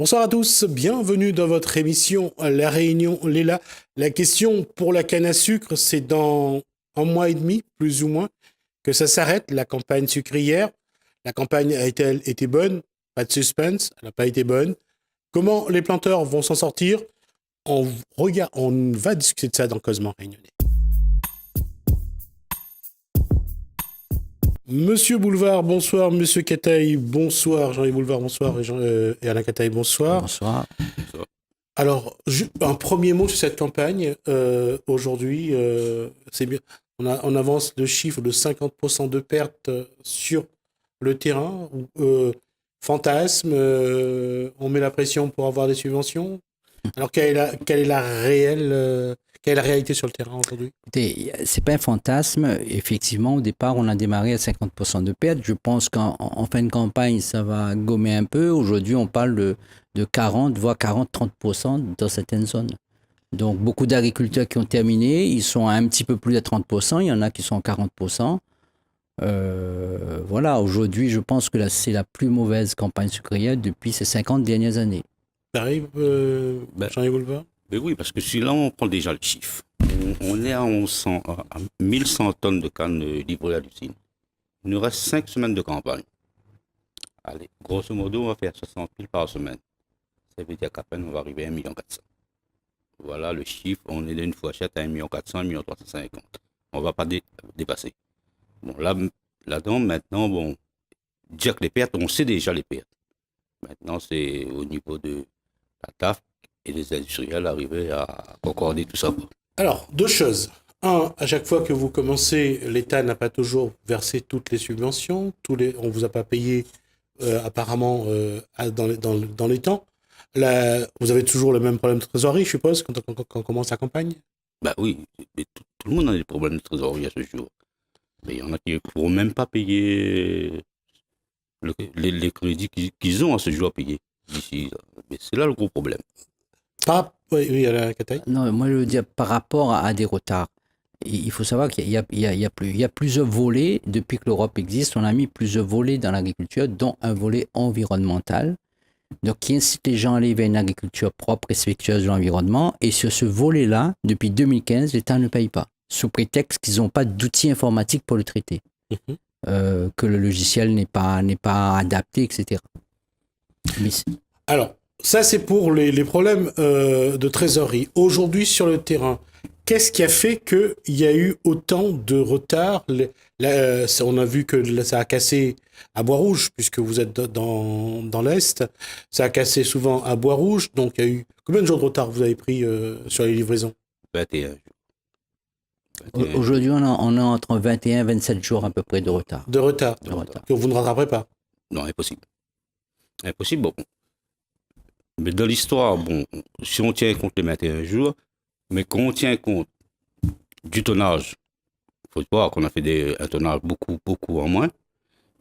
Bonsoir à tous, bienvenue dans votre émission La Réunion Léla. La question pour la canne à sucre, c'est dans un mois et demi, plus ou moins, que ça s'arrête, la campagne sucrière. La campagne a-t-elle été bonne? Pas de suspense, elle n'a pas été bonne. Comment les planteurs vont s'en sortir? On va discuter de ça dans Cosmo Réunionnais. Monsieur Boulevard, bonsoir. Monsieur Cataille, bonsoir. Jean-Yves Boulevard, bonsoir. Et Alain Cataille, bonsoir. Bonsoir. Alors, un premier mot sur cette campagne. Aujourd'hui, c'est bien. On avance le chiffre de 50% de pertes sur le terrain. Fantasme, on met la pression pour avoir des subventions. Alors, quelle est la réalité sur le terrain aujourd'hui? Écoutez, c'est pas un fantasme. Effectivement, au départ, on a démarré à 50% de pertes. Je pense qu'en fin de campagne, ça va gommer un peu. Aujourd'hui, on parle de 40, voire 40-30% dans certaines zones. Donc, beaucoup d'agriculteurs qui ont terminé, ils sont à un petit peu plus de 30%. Il y en a qui sont à 40%. Voilà, aujourd'hui, je pense que c'est la plus mauvaise campagne sucrière depuis ces 50 dernières années. Ça arrive, Jean-Yves Boulevard? Mais oui, parce que si là, on prend déjà le chiffre. On est à 1100 tonnes de canne livrées à l'usine. Il nous reste 5 semaines de campagne. Allez, grosso modo, on va faire 60 000 par semaine. Ça veut dire qu'à peine on va arriver à 1 400 000. Voilà le chiffre. On est d'une fourchette à 1 400 000, 1 350 000. On ne va pas dépasser. Bon, là-dedans, maintenant, bon, dire que les pertes, on sait déjà les pertes. Maintenant, c'est au niveau de la TAF et les industriels arriver à concorder tout ça. Alors, deux choses. Un, à chaque fois que vous commencez, l'État n'a pas toujours versé toutes les subventions. On ne vous a pas payé apparemment dans les temps. Là, vous avez toujours le même problème de trésorerie, je suppose, quand on commence la campagne? Bah oui, mais tout le monde a des problèmes de trésorerie à ce jour. Mais il y en a qui ne pourront même pas payer les crédits qu'ils ont à ce jour à payer d'ici. Mais c'est là le gros problème. Oui, à la Cataille. Non, moi je veux dire par rapport à des retards. Il faut savoir qu'il y a plusieurs volets. Depuis que l'Europe existe, on a mis plusieurs volets dans l'agriculture, dont un volet environnemental. Donc, qui incite les gens à aller vers une agriculture propre, respectueuse de l'environnement. Et sur ce volet-là, depuis 2015, l'État ne paye pas, sous prétexte qu'ils n'ont pas d'outils informatiques pour le traiter, que le logiciel n'est pas adapté, etc. Mais alors, ça c'est pour les problèmes de trésorerie. Aujourd'hui, sur le terrain, qu'est-ce qui a fait qu'il y a eu autant de retard? On a vu que ça a cassé à Bois-Rouge, puisque vous êtes dans l'Est. Ça a cassé souvent à Bois-Rouge. Donc, il y a eu... Combien de jours de retard vous avez pris sur les livraisons? 21 jours. Aujourd'hui, on a entre 21 et 27 jours à peu près de retard. De retard. Que vous ne rattraperez pas? Non, impossible. Impossible, bon. Mais dans l'histoire, bon, si on tient compte les 21 jours, mais quand on tient compte du tonnage, il faut voir qu'on a fait un tonnage beaucoup en moins,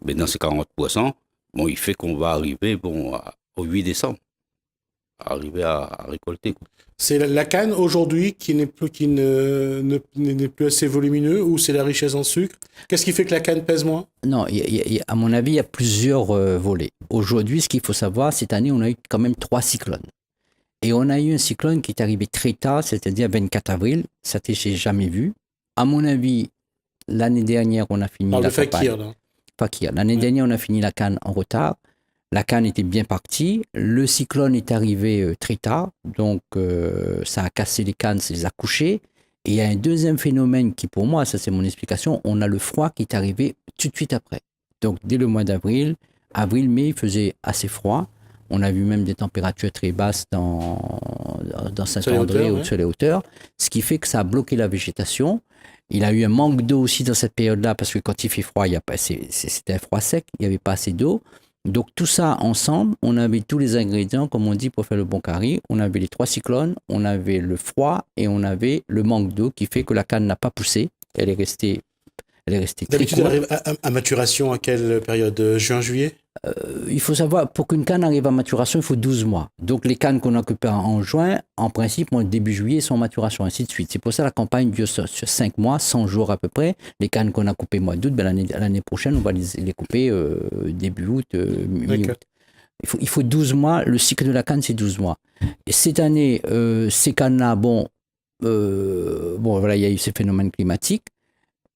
mais dans ces 40%, bon, il fait qu'on va arriver au 8 décembre, arriver à récolter. C'est la canne aujourd'hui qui n'est plus assez volumineux, ou c'est la richesse en sucre? Qu'est-ce qui fait que la canne pèse moins? Non, à mon avis, il y a plusieurs volets. Aujourd'hui, ce qu'il faut savoir, cette année, on a eu quand même 3 cyclones. Et on a eu un cyclone qui est arrivé très tard, c'est-à-dire 24 avril. Ça, j'ai jamais vu. À mon avis, l'année dernière, on a fini la campagne. Fakir. L'année dernière, on a fini la canne en retard. La canne était bien partie. Le cyclone est arrivé très tard. Donc, ça a cassé les cannes, ça les a couchées. Et il y a un deuxième phénomène qui, pour moi, ça c'est mon explication, on a le froid qui est arrivé tout de suite après. Donc, dès le mois d'avril, mai, il faisait assez froid. On a vu même des températures très basses dans Saint-André ou sur les hauteurs, ce qui fait que ça a bloqué la végétation. Il a eu un manque d'eau aussi dans cette période-là, parce que quand il fait froid, c'était un froid sec, il n'y avait pas assez d'eau. Donc tout ça ensemble, on avait tous les ingrédients, comme on dit, pour faire le bon curry. On avait les 3 cyclones, on avait le froid et on avait le manque d'eau qui fait que la canne n'a pas poussé. Elle est restée très courte. D'habitude, elle arrive à maturation à quelle période? Juin, juillet? Il faut savoir, pour qu'une canne arrive à maturation, il faut 12 mois. Donc les cannes qu'on récupère en juin, en principe, début juillet, sont en maturation, ainsi de suite. C'est pour ça que la campagne dure sur 5 mois, 100 jours à peu près. Les cannes qu'on a coupées mois d'août, l'année prochaine, on va les couper début août, mi-août. Il faut 12 mois. Le cycle de la canne, c'est 12 mois. Et cette année, ces cannes-là, voilà, il y a eu ces phénomènes climatiques,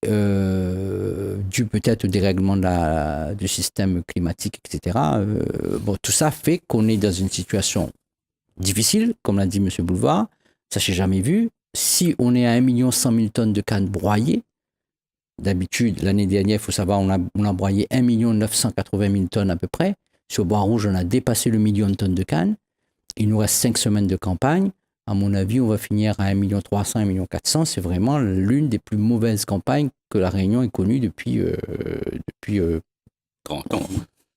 dû peut-être au dérèglement du système climatique, etc. Tout ça fait qu'on est dans une situation difficile, comme l'a dit M. Boulevard. Ça, je n'ai jamais vu. Si on est à 1,1 million tonnes de cannes broyées, d'habitude, l'année dernière, il faut savoir, on a broyé 1,980 000 tonnes à peu près. Sur Bois-Rouge, on a dépassé le million de tonnes de cannes. Il nous reste 5 semaines de campagne. À mon avis, on va finir à 1,3 million, 1,4 million. C'est vraiment l'une des plus mauvaises campagnes que la Réunion ait connue depuis 30 ans.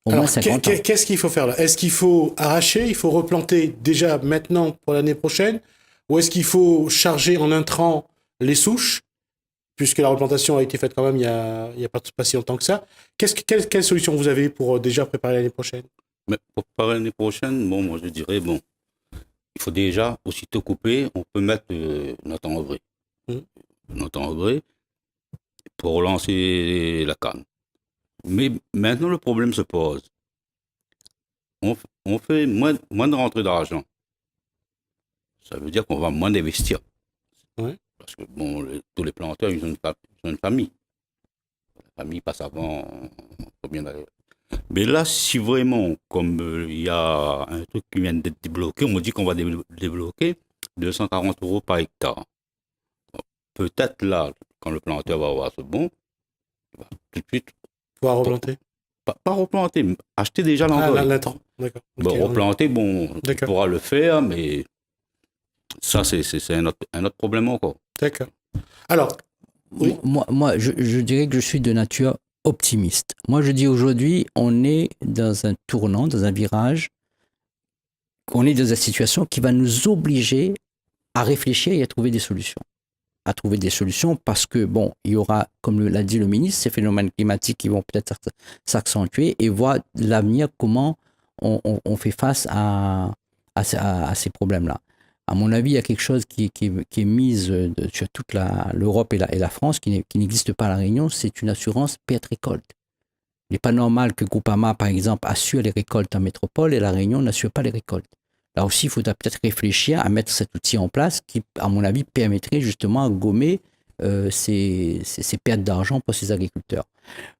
Au moins 50 ans. Qu'est-ce qu'il faut faire là? Est-ce qu'il faut arracher? Il faut replanter déjà maintenant pour l'année prochaine? Ou est-ce qu'il faut charger en intrants les souches? Puisque la replantation a été faite quand même il y a pas si longtemps que ça. Quelle solution vous avez pour déjà préparer l'année prochaine? Mais pour préparer l'année prochaine, moi je dirais, il faut déjà, aussitôt couper, on peut mettre notre engrais. Notre engrais pour relancer la canne. Mais maintenant, le problème se pose. On fait moins de rentrée d'argent. Ça veut dire qu'on va moins investir. Ouais. Parce que, tous les planteurs, ils ont une famille. La famille passe avant combien d'années. Mais là, si vraiment, comme il y a un truc qui vient d'être débloqué, on me dit qu'on va débloquer 240 € par hectare. Peut-être là, quand le planteur va avoir ce bon, il va tout de suite... Pouvoir replanter? Pas replanter, mais acheter déjà l'engrais. Ah, l'intrant, d'accord. Okay, replanter, on pourra le faire, mais ça, c'est un autre problème encore. D'accord. Alors, oui. Moi je dirais que je suis de nature optimiste. Moi, je dis aujourd'hui, on est dans un tournant, dans un virage, on est dans une situation qui va nous obliger à réfléchir et à trouver des solutions. Parce que, il y aura, comme l'a dit le ministre, ces phénomènes climatiques qui vont peut-être s'accentuer et voir l'avenir, comment on fait face à ces problèmes-là. À mon avis, il y a quelque chose qui est mise sur toute l'Europe et la France, qui n'existe pas à La Réunion, c'est une assurance perte-récolte. Il n'est pas normal que Groupama, par exemple, assure les récoltes en métropole et La Réunion n'assure pas les récoltes. Là aussi, il faudra peut-être réfléchir à mettre cet outil en place qui, à mon avis, permettrait justement de gommer ces pertes d'argent pour ces agriculteurs.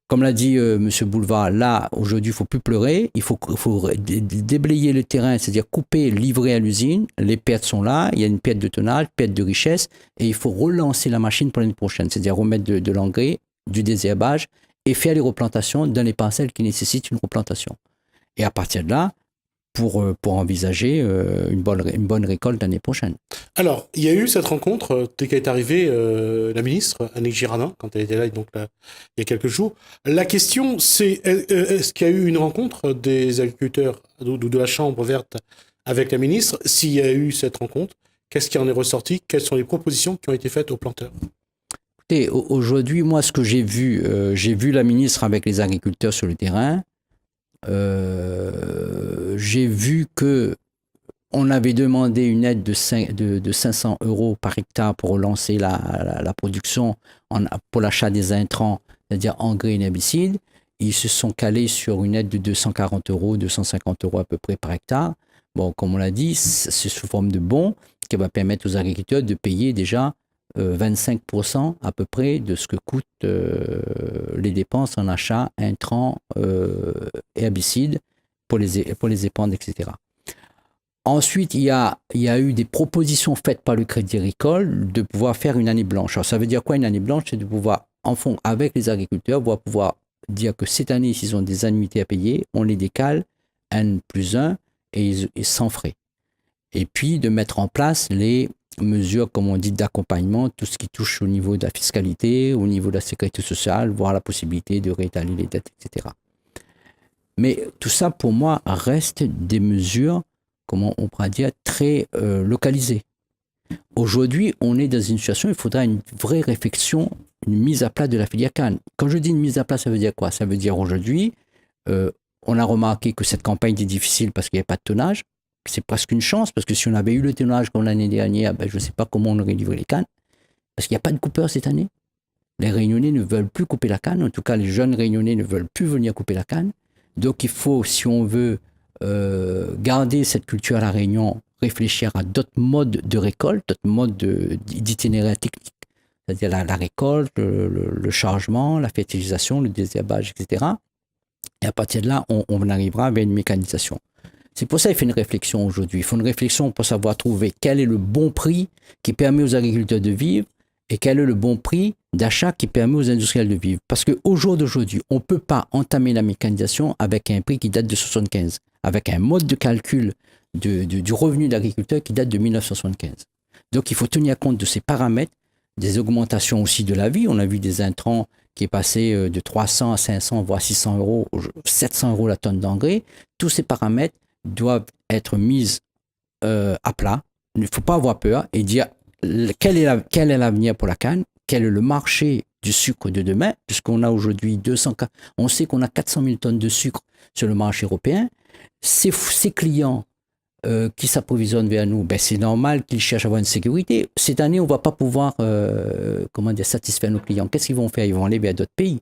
Comme l'a dit M. Boulevard, là, aujourd'hui, il ne faut plus pleurer, il faut déblayer le terrain, c'est-à-dire couper, livrer à l'usine. Les pertes sont là, il y a une perte de tonnage, perte de richesse, et il faut relancer la machine pour l'année prochaine, c'est-à-dire remettre de l'engrais, du désherbage, et faire les replantations dans les parcelles qui nécessitent une replantation. Et à partir de là, pour envisager une bonne récolte l'année prochaine. Alors, il y a eu cette rencontre, dès qu'elle est arrivée, la ministre, Annick Girardin, quand elle était là, donc là, il y a quelques jours. La question, c'est, est-ce qu'il y a eu une rencontre des agriculteurs ou de la Chambre verte avec la ministre? S'il y a eu cette rencontre, qu'est-ce qui en est ressorti? Quelles sont les propositions qui ont été faites aux planteurs? Écoutez, aujourd'hui, moi, ce que j'ai vu la ministre avec les agriculteurs sur le terrain. J'ai vu que on avait demandé une aide de 500 € par hectare pour relancer la production pour l'achat des intrants, c'est-à-dire engrais et herbicides. Ils se sont calés sur une aide de 240 €, 250 € à peu près par hectare. Comme on l'a dit, c'est sous forme de bons qui va permettre aux agriculteurs de payer déjà 25% à peu près de ce que coûtent les dépenses en achat, intrants, herbicides pour les épandres, etc. Ensuite, il y a eu des propositions faites par le Crédit Agricole de pouvoir faire une année blanche. Alors, ça veut dire quoi une année blanche? C'est de pouvoir, avec les agriculteurs, pouvoir dire que cette année, s'ils ont des annuités à payer, on les décale N+1 et sans frais. Et puis, de mettre en place les mesures, comme on dit, d'accompagnement, tout ce qui touche au niveau de la fiscalité, au niveau de la sécurité sociale, voire la possibilité de réétaler les dettes, etc. Mais tout ça, pour moi, reste des mesures, comment on pourrait dire, très localisées. Aujourd'hui, on est dans une situation où il faudra une vraie réflexion, une mise à plat de la filière canne. Quand je dis une mise à plat, ça veut dire quoi? Ça veut dire aujourd'hui, on a remarqué que cette campagne était difficile parce qu'il n'y avait pas de tonnage. C'est presque une chance, parce que si on avait eu le tonnage comme l'année dernière, je ne sais pas comment on aurait livré les cannes, parce qu'il n'y a pas de coupeur cette année. Les Réunionnais ne veulent plus couper la canne, en tout cas les jeunes Réunionnais ne veulent plus venir couper la canne. Donc il faut, si on veut garder cette culture à La Réunion, réfléchir à d'autres modes de récolte, d'autres modes d'itinéraire technique, c'est-à-dire la récolte, le chargement, la fertilisation, le désherbage, etc. Et à partir de là, on arrivera vers une mécanisation. C'est pour ça qu'il faut une réflexion aujourd'hui. Il faut une réflexion pour savoir trouver quel est le bon prix qui permet aux agriculteurs de vivre et quel est le bon prix d'achat qui permet aux industriels de vivre. Parce qu'au jour d'aujourd'hui, on ne peut pas entamer la mécanisation avec un prix qui date de 75, avec un mode de calcul du revenu d'agriculteur qui date de 1975. Donc il faut tenir compte de ces paramètres, des augmentations aussi de la vie. On a vu des intrants qui est passé de 300 à 500, voire 600 euros, 700 euros la tonne d'engrais. Tous ces paramètres doivent être mis à plat. Il ne faut pas avoir peur et dire quel est l'avenir pour la canne, quel est le marché du sucre de demain, puisqu'on a aujourd'hui on sait qu'on a 400 000 tonnes de sucre sur le marché européen. Ces clients qui s'approvisionnent vers nous, ben c'est normal qu'ils cherchent à avoir une sécurité. Cette année, on ne va pas pouvoir satisfaire nos clients. Qu'est-ce qu'ils vont faire? Ils vont aller vers d'autres pays.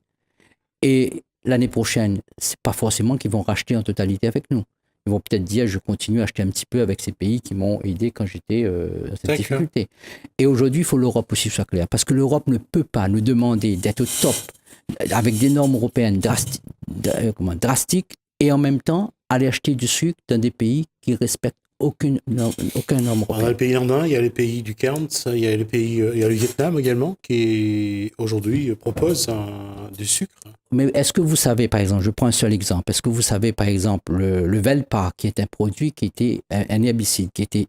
Et l'année prochaine, ce n'est pas forcément qu'ils vont racheter en totalité avec nous. Ils vont peut-être dire, je continue à acheter un petit peu avec ces pays qui m'ont aidé quand j'étais dans cette difficulté. Et aujourd'hui, il faut que l'Europe aussi soit claire. Parce que l'Europe ne peut pas nous demander d'être au top avec des normes européennes drastiques et en même temps aller acheter du sucre dans des pays qui respectent aucune norme européenne. Il y a les pays andins, il y a les pays du Cairns, il y a les pays, il y a le Vietnam également qui aujourd'hui propose du sucre. Mais est-ce que vous savez, par exemple, je prends un seul exemple, est-ce que vous savez, par exemple, le Velpa, qui est un produit qui était un herbicide, qui était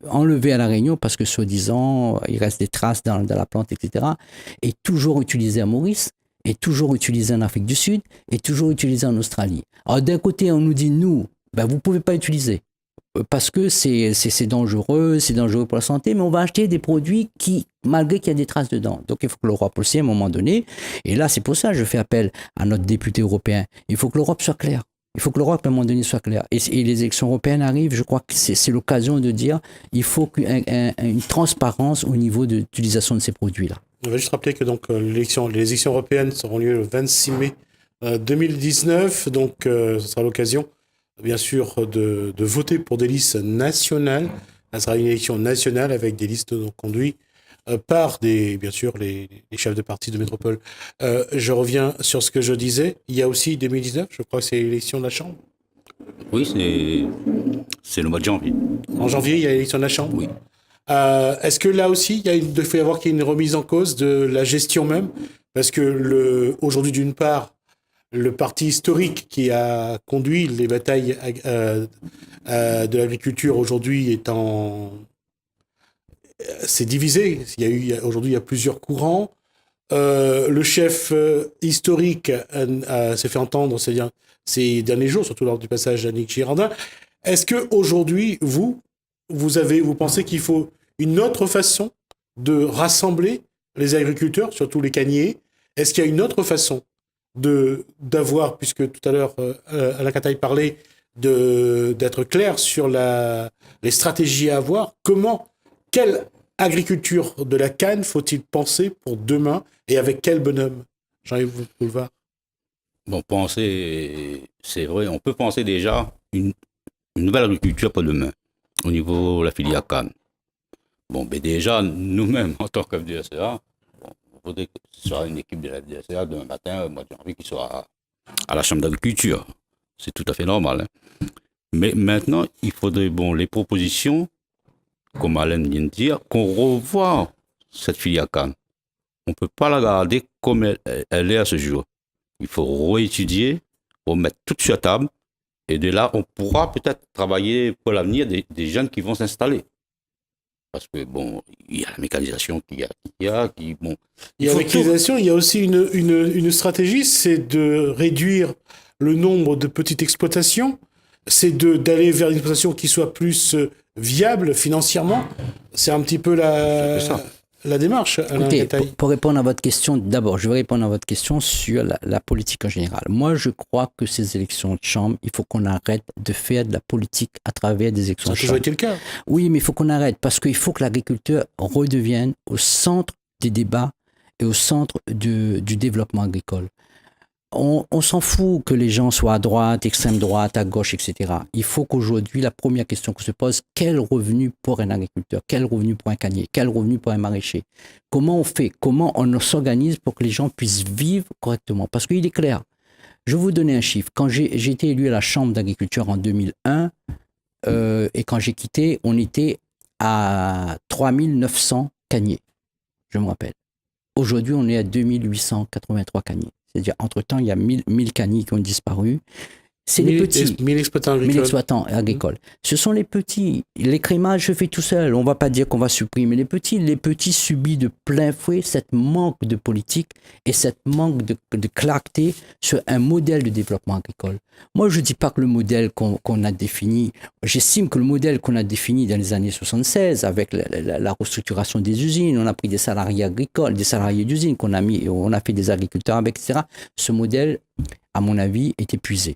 enlevé à La Réunion parce que, soi-disant, il reste des traces dans la plante, etc., est toujours utilisé à Maurice, est toujours utilisé en Afrique du Sud, est toujours utilisé en Australie. Alors, d'un côté, on nous dit, nous, ben, vous ne pouvez pas utiliser parce que c'est dangereux pour la santé, mais on va acheter des produits qui, malgré qu'il y a des traces dedans. Donc il faut que l'Europe aussi, à un moment donné, et là c'est pour ça que je fais appel à notre député européen, il faut que l'Europe soit claire. Il faut que l'Europe, à un moment donné, soit claire. Et les élections européennes arrivent, je crois que c'est l'occasion de dire il faut une transparence au niveau de l'utilisation de ces produits-là. On va juste rappeler que donc, les élections européennes auront lieu le 26 mai 2019, donc ce sera l'occasion bien sûr de voter pour des listes nationales. Ça sera une élection nationale avec des listes donc, conduites par bien sûr les chefs de parti de métropole. Je reviens sur ce que je disais. Il y a aussi 2019, je crois que c'est l'élection de la Chambre. Oui, c'est le mois de janvier. En janvier, il y a l'élection de la Chambre. Oui. Est-ce que là aussi, il faut y avoir qu'il y ait une remise en cause de la gestion même? Parce que aujourd'hui, d'une part, le parti historique qui a conduit les batailles de l'agriculture aujourd'hui c'est divisé. Aujourd'hui, il y a plusieurs courants. Le chef historique s'est fait entendre ces derniers jours, surtout lors du passage d'Annick Girardin. Est-ce qu'aujourd'hui, vous pensez qu'il faut une autre façon de rassembler les agriculteurs, surtout les canniers? Est-ce qu'il y a une autre façon d'avoir, puisque tout à l'heure Alain Cataille parlait d'être clair sur les stratégies à avoir, quelle agriculture de la canne faut-il penser pour demain et avec quel bonhomme? Jean-Yves Boulevard. Bon, c'est vrai, on peut penser déjà une nouvelle agriculture pour demain au niveau de la filière canne. Bon, mais déjà, nous-mêmes, en tant que FDSEA, il faudrait que ce soit une équipe de la FDSEA demain matin, au mois de janvier, qui soit à la Chambre d'agriculture. C'est tout à fait normal. Hein. Mais maintenant, il faudrait, les propositions, comme Alain vient de dire, qu'on revoie cette filière canne. On ne peut pas la garder comme elle est à ce jour. Il faut réétudier, remettre tout sur la table, et de là, on pourra peut-être travailler pour l'avenir des jeunes qui vont s'installer. Parce que, il y a la mécanisation Il y a la mécanisation, il y a aussi une stratégie, c'est de réduire le nombre de petites exploitations, c'est d'aller vers une exploitation qui soit plus viable financièrement. C'est un petit peu la démarche, Alain Cataille. Pour répondre à votre question, d'abord, je vais répondre à votre question sur la politique en général. Moi, je crois que ces élections de chambre, il faut qu'on arrête de faire de la politique à travers des élections de chambre. Ça a toujours été le cas. Oui, mais il faut qu'on arrête parce qu'il faut que l'agriculteur redevienne au centre des débats et au centre du développement agricole. On s'en fout que les gens soient à droite, extrême droite, à gauche, etc. Il faut qu'aujourd'hui, la première question qu'on se pose, quel revenu pour un agriculteur? Quel revenu pour un cannier? Quel revenu pour un maraîcher? Comment on fait? Comment on s'organise pour que les gens puissent vivre correctement? Parce qu'il est clair. Je vais vous donner un chiffre. Quand j'ai été élu à la Chambre d'agriculture en 2001, et quand j'ai quitté, on était à 3900 canniers, je me rappelle. Aujourd'hui, on est à 2883 canniers. C'est-à-dire, entre-temps, il y a 1000 canniers qui ont disparu. C'est les petits. 1000 exploitants agricoles. 1000 exploitants agricoles. Ce sont les petits. L'écrémage se fait tout seul. On ne va pas dire qu'on va supprimer les petits. Les petits subissent de plein fouet cette manque de politique et cette manque de clarté sur un modèle de développement agricole. Moi, je ne dis pas que le modèle qu'on a défini, j'estime que le modèle qu'on a défini dans les années 76, avec la restructuration des usines, on a pris des salariés agricoles, des salariés d'usines on a fait des agriculteurs avec, etc. Ce modèle, à mon avis, est épuisé.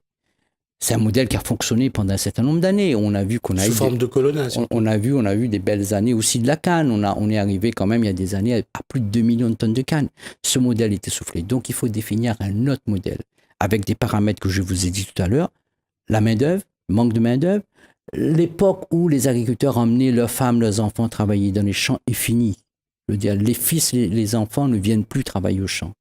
C'est un modèle qui a fonctionné pendant un certain nombre d'années. On a vu qu'on a sous forme de colonnage. On a vu des belles années aussi de la canne. On est arrivé quand même il y a des années à plus de 2 millions de tonnes de canne. Ce modèle est essoufflé. Donc il faut définir un autre modèle avec des paramètres que je vous ai dit tout à l'heure. La main-d'œuvre, manque de main-d'œuvre. L'époque où les agriculteurs emmenaient leurs femmes, leurs enfants travailler dans les champs est finie. Je veux dire, les fils, les enfants ne viennent plus travailler au champ.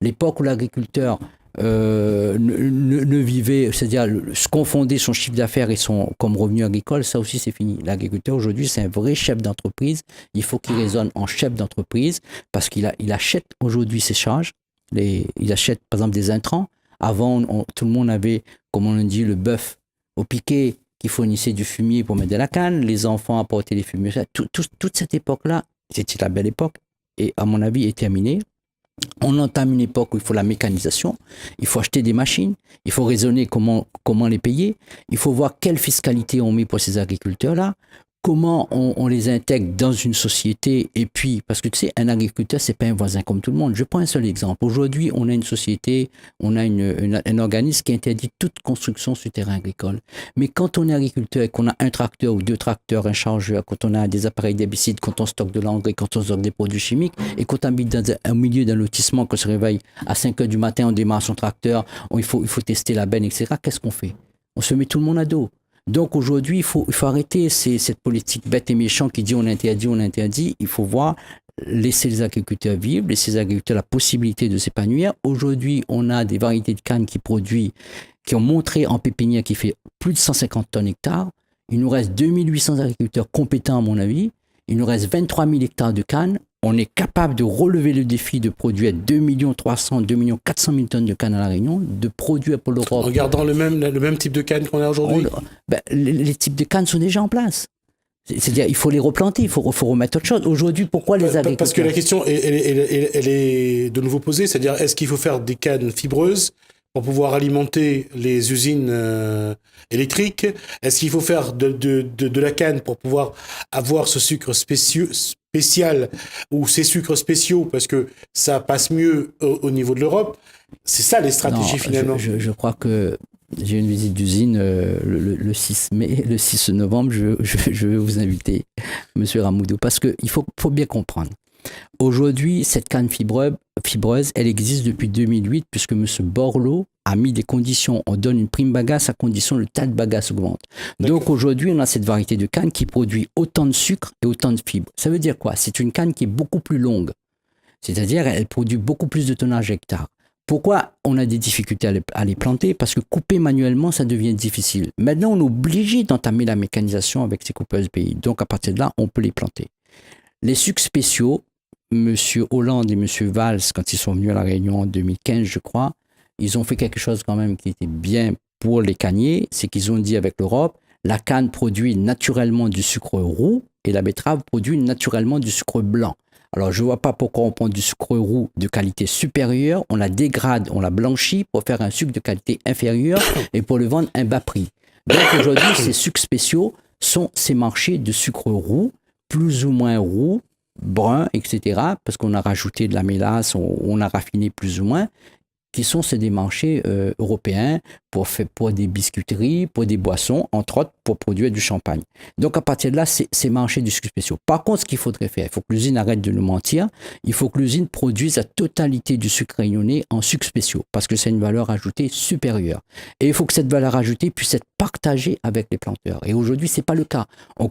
L'époque où l'agriculteur ne vivait, c'est-à-dire se confondait son chiffre d'affaires et son comme revenu agricole, ça aussi c'est fini. L'agriculteur aujourd'hui c'est un vrai chef d'entreprise. Il faut qu'il raisonne en chef d'entreprise parce qu'il achète aujourd'hui ses charges. Il achète par exemple des intrants. Avant tout le monde avait, comme on dit, le bœuf au piquet qui fournissait du fumier pour mettre de la canne. Les enfants apportaient les fumiers. Toute cette époque-là, c'était la belle époque et à mon avis est terminée. On entame une époque où il faut la mécanisation, il faut acheter des machines, il faut raisonner comment les payer, il faut voir quelle fiscalité on met pour ces agriculteurs-là, comment on les intègre dans une société, et puis, parce que tu sais, un agriculteur, c'est pas un voisin comme tout le monde. Je prends un seul exemple. Aujourd'hui, on a une société, on a un organisme qui interdit toute construction sur terrain agricole. Mais quand on est agriculteur et qu'on a un tracteur ou 2 tracteurs, un chargeur, quand on a des appareils d'herbicide, quand on stocke de l'engrais, quand on stocke des produits chimiques, et qu'on habite dans un milieu d'un lotissement, qu'on se réveille à 5 heures du matin, on démarre son tracteur, il faut tester la benne, etc. Qu'est-ce qu'on fait? On se met tout le monde à dos. Donc aujourd'hui, il faut arrêter cette politique bête et méchante qui dit on interdit. Il faut laisser les agriculteurs vivre, laisser les agriculteurs la possibilité de s'épanouir. Aujourd'hui, on a des variétés de canne qui ont montré en pépinière qui fait plus de 150 tonnes hectares. Il nous reste 2800 agriculteurs compétents à mon avis. Il nous reste 23 000 hectares de canne. On est capable de relever le défi de produire 2 400 000 tonnes de canne à La Réunion, de produire pour l'Europe. En gardant le même type de canne qu'on a aujourd'hui. Les types de cannes sont déjà en place. C'est-à-dire, il faut les replanter, il faut remettre autre chose. Aujourd'hui, pourquoi les agriculteurs... Parce que la question, elle est de nouveau posée, c'est-à-dire, est-ce qu'il faut faire des cannes fibreuses pour pouvoir alimenter les usines électriques? Est-ce qu'il faut faire de la canne pour pouvoir avoir ce sucre spécial ou ces sucres spéciaux parce que ça passe mieux au niveau de l'Europe? C'est ça les stratégies finalement. Je crois que j'ai une visite d'usine le 6 mai, le 6 novembre, je vais vous inviter, Monsieur Ramoudou, parce qu'il faut bien comprendre. Aujourd'hui, cette canne fibreuse, elle existe depuis 2008 puisque M. Borloo a mis des conditions. On donne une prime bagasse à condition le tas de bagasse augmente. Donc aujourd'hui, on a cette variété de canne qui produit autant de sucre et autant de fibres. Ça veut dire quoi? C'est une canne qui est beaucoup plus longue. C'est-à-dire, elle produit beaucoup plus de tonnage hectare. Pourquoi on a des difficultés à les planter? Parce que couper manuellement, ça devient difficile. Maintenant, on est obligé d'entamer la mécanisation avec ces coupeuses pays. Donc à partir de là, on peut les planter. Les sucres spéciaux, M. Hollande et M. Valls, quand ils sont venus à La Réunion en 2015, je crois, ils ont fait quelque chose quand même qui était bien pour les canniers, c'est qu'ils ont dit avec l'Europe, la canne produit naturellement du sucre roux et la betterave produit naturellement du sucre blanc. Alors, je ne vois pas pourquoi on prend du sucre roux de qualité supérieure, on la dégrade, on la blanchit pour faire un sucre de qualité inférieure et pour le vendre à un bas prix. Donc aujourd'hui, ces sucres spéciaux sont ces marchés de sucre roux, plus ou moins roux, brun, etc., parce qu'on a rajouté de la mélasse, on a raffiné plus ou moins, c'est des marchés européens, pour des biscuiteries, pour des boissons, entre autres, pour produire du champagne. Donc, à partir de là, c'est marché du sucre spéciaux. Par contre, ce qu'il faudrait faire, il faut que l'usine arrête de nous mentir. Il faut que l'usine produise la totalité du sucre réunionnais en sucre spéciaux, parce que c'est une valeur ajoutée supérieure. Et il faut que cette valeur ajoutée puisse être partagée avec les planteurs. Et aujourd'hui, c'est pas le cas. On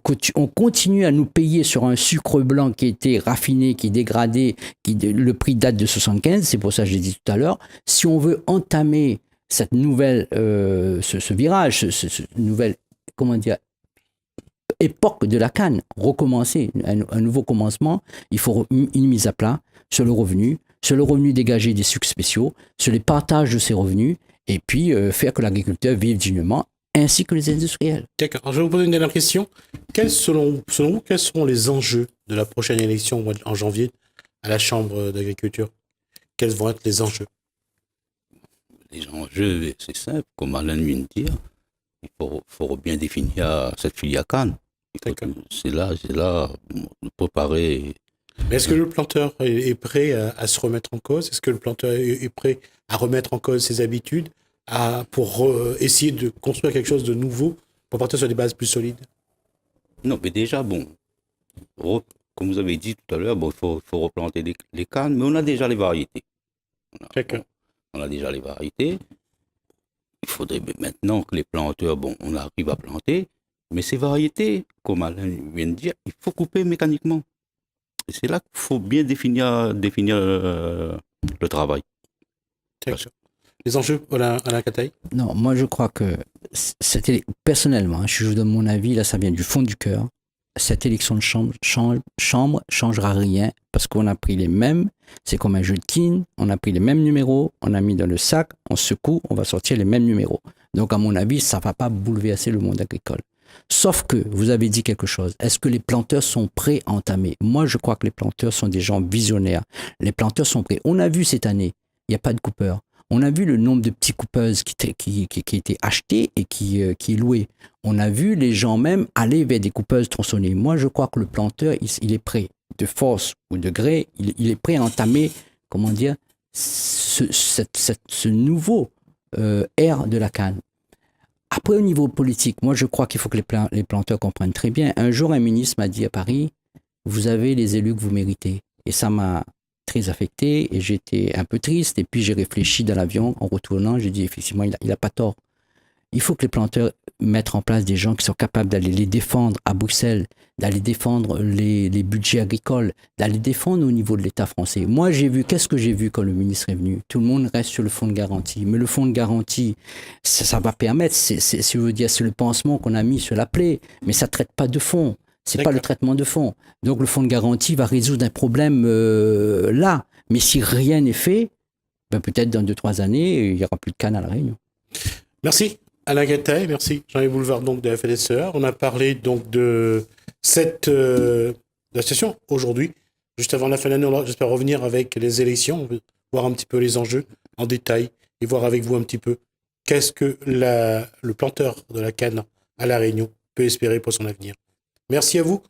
continue à nous payer sur un sucre blanc qui était raffiné, qui est dégradé, le prix date de 75, c'est pour ça que je l'ai dit tout à l'heure. Si on veut entamer cette nouvelle, ce virage, ce nouvelle, comment dire, époque de la canne, recommencer, un nouveau commencement, il faut une mise à plat sur le revenu dégagé des sucres spéciaux, sur les partages de ces revenus, et puis faire que l'agriculteur vive dignement, ainsi que les industriels. D'accord. Alors, je vais vous poser une dernière question. Selon vous, quels seront les enjeux de la prochaine élection en janvier à la Chambre d'agriculture? Quels vont être les enjeux? Les enjeux, c'est simple, comme Alain vient de dire, il faut bien définir cette filière canne. C'est là de préparer. Mais est-ce que le planteur est prêt à se remettre en cause? Est-ce que le planteur est prêt à remettre en cause ses habitudes pour essayer de construire quelque chose de nouveau, pour partir sur des bases plus solides? Non, mais déjà, comme vous avez dit tout à l'heure, il faut replanter les cannes, mais on a déjà les variétés. On a déjà les variétés. Il faudrait maintenant que les planteurs, on arrive à planter, mais ces variétés, comme Alain vient de dire, il faut couper mécaniquement. Et c'est là qu'il faut bien définir le travail. Les enjeux, Alain Cataille? Non, moi je crois que personnellement, je vous donne mon avis, là ça vient du fond du cœur. Cette élection de chambre changera rien parce qu'on a pris les mêmes, c'est comme un jeu de quine, on a pris les mêmes numéros, on a mis dans le sac, on secoue, on va sortir les mêmes numéros. Donc à mon avis, ça ne va pas bouleverser le monde agricole. Sauf que, vous avez dit quelque chose, est-ce que les planteurs sont prêts à entamer? Moi je crois que les planteurs sont des gens visionnaires. Les planteurs sont prêts. On a vu cette année, il n'y a pas de coupeurs. On a vu le nombre de petits coupeuses qui étaient achetés et qui est loué. On a vu les gens même aller vers des coupeuses tronçonnées. Moi, je crois que le planteur, il est prêt, de force ou de gré, il est prêt à entamer, comment dire, ce nouveau ère de la canne. Après, au niveau politique, moi, je crois qu'il faut que les planteurs comprennent très bien. Un jour, un ministre m'a dit à Paris, vous avez les élus que vous méritez. Et ça m'a très affecté et j'étais un peu triste. Et puis j'ai réfléchi dans l'avion en retournant. J'ai dit effectivement, il a pas tort. Il faut que les planteurs mettent en place des gens qui sont capables d'aller les défendre à Bruxelles, d'aller défendre les budgets agricoles, d'aller défendre au niveau de l'État français. Moi, qu'est-ce que j'ai vu quand le ministre est venu? Tout le monde reste sur le fonds de garantie. Mais le fonds de garantie, ça va permettre, c'est le pansement qu'on a mis sur la plaie, mais ça ne traite pas de fond. C'est pas le traitement de fond. Donc le fonds de garantie va résoudre un problème là. Mais si rien n'est fait, peut-être dans 2-3 années, il n'y aura plus de canne à La Réunion. Merci Alain Cataille, merci Jean-Yves Boulevard donc de la FNSEA. On a parlé donc de de la session aujourd'hui. Juste avant la fin de l'année, j'espère revenir avec les élections, voir un petit peu les enjeux en détail et voir avec vous un petit peu qu'est-ce que le planteur de la canne à La Réunion peut espérer pour son avenir. Merci à vous.